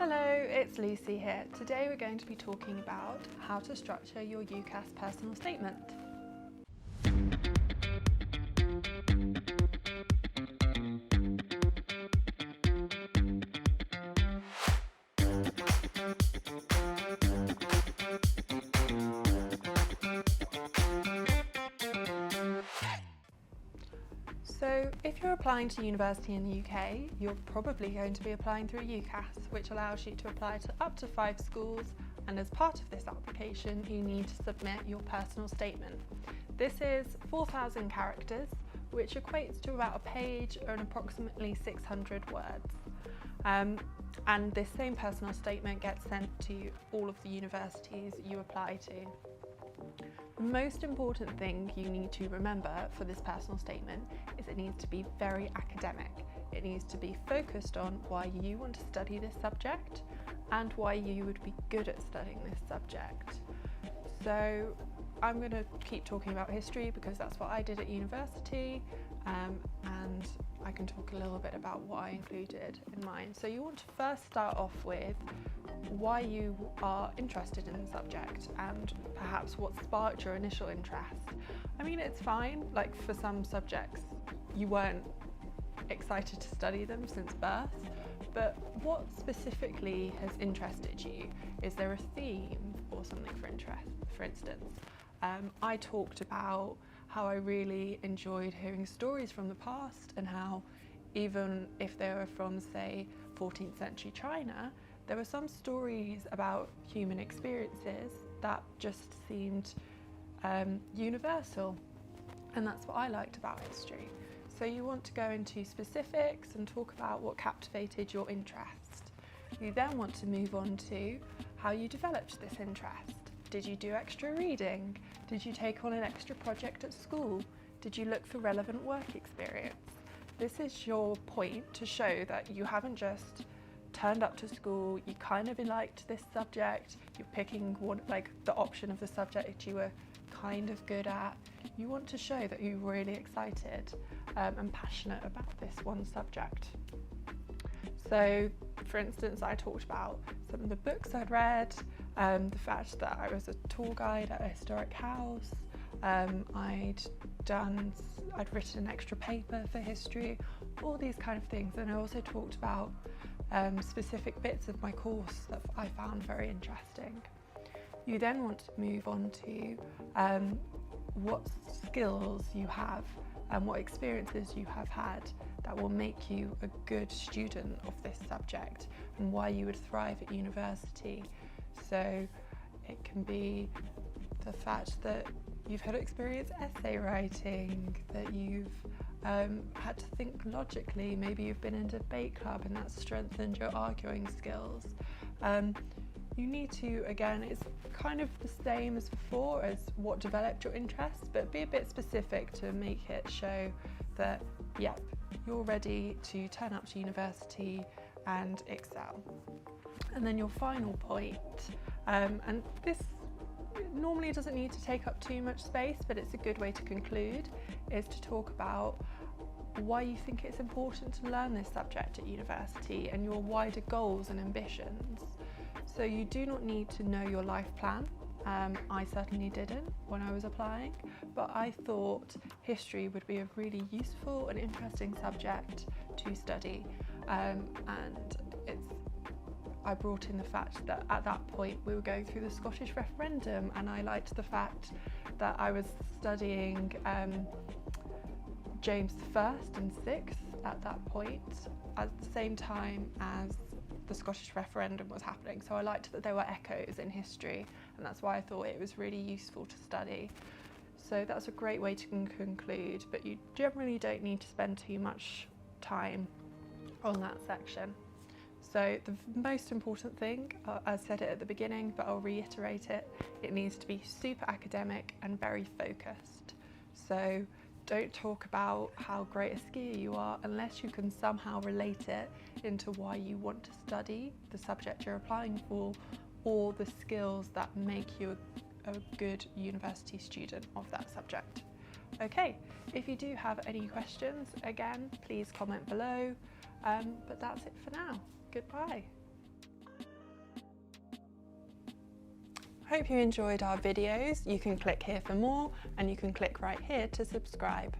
Hello, it's Lucy here. Today we're going to be talking about how to structure your UCAS personal statement. So if you're applying to university in the UK, you're probably going to be applying through UCAS, which allows you to apply to up to 5 schools, and as part of this application you need to submit your personal statement. This is 4,000 characters, which equates to about a page and approximately 600 words. And this same personal statement gets sent to all of the universities you apply to. The most important thing you need to remember for this personal statement is it needs to be very academic. It needs to be focused on why you want to study this subject and why you would be good at studying this subject. So I'm going to keep talking about history because that's what I did at university, and I can talk a little bit about what I included in mine. So you want to first start off with why you are interested in the subject and perhaps what sparked your initial interest. I mean, it's fine, like for some subjects you weren't excited to study them since birth, but what specifically has interested you? Is there a theme or something for interest? For instance, I talked about how I really enjoyed hearing stories from the past and how even if they were from, say, 14th century China, there were some stories about human experiences that just seemed universal, and that's what I liked about history. So you want to go into specifics and talk about what captivated your interest. You then want to move on to how you developed this interest. Did you do extra reading? Did you take on an extra project at school? Did you look for relevant work experience? This is your point to show that you haven't just turned up to school, you kind of liked this subject, you're picking one, like the option of the subject you were kind of good at. You want to show that you're really excited and passionate about this one subject. So for instance, I talked about some of the books I'd read, the fact that I was a tour guide at a historic house, I'd written an extra paper for history, all these kind of things. And I also talked about specific bits of my course that I found very interesting. You then want to move on to what skills you have and what experiences you have had that will make you a good student of this subject and why you would thrive at university. So it can be the fact that you've had experience essay writing, that you've had to think logically, maybe you've been in debate club and that's strengthened your arguing skills. You need to, again, it's kind of the same as before as what developed your interest, but be a bit specific to make it show that, yep, you're ready to turn up to university and excel. And then your final point, and this normally doesn't need to take up too much space, but it's a good way to conclude, is to talk about why you think it's important to learn this subject at university and your wider goals and ambitions. So you do not need to know your life plan. I certainly didn't when I was applying, but I thought history would be a really useful and interesting subject to study, and I brought in the fact that at that point we were going through the Scottish referendum, and I liked the fact that I was studying James I and VI at that point at the same time as the Scottish referendum was happening. So I liked that there were echoes in history, and that's why I thought it was really useful to study. So that's a great way to conclude, but you generally don't need to spend too much time on that section. So the most important thing, I said it at the beginning, but I'll reiterate it, it needs to be super academic and very focused. So don't talk about how great a skier you are unless you can somehow relate it into why you want to study the subject you're applying for, or the skills that make you a good university student of that subject. Okay, if you do have any questions, again, please comment below, but that's it for now. Goodbye. Hope you enjoyed our videos. You can click here for more, and you can click right here to subscribe.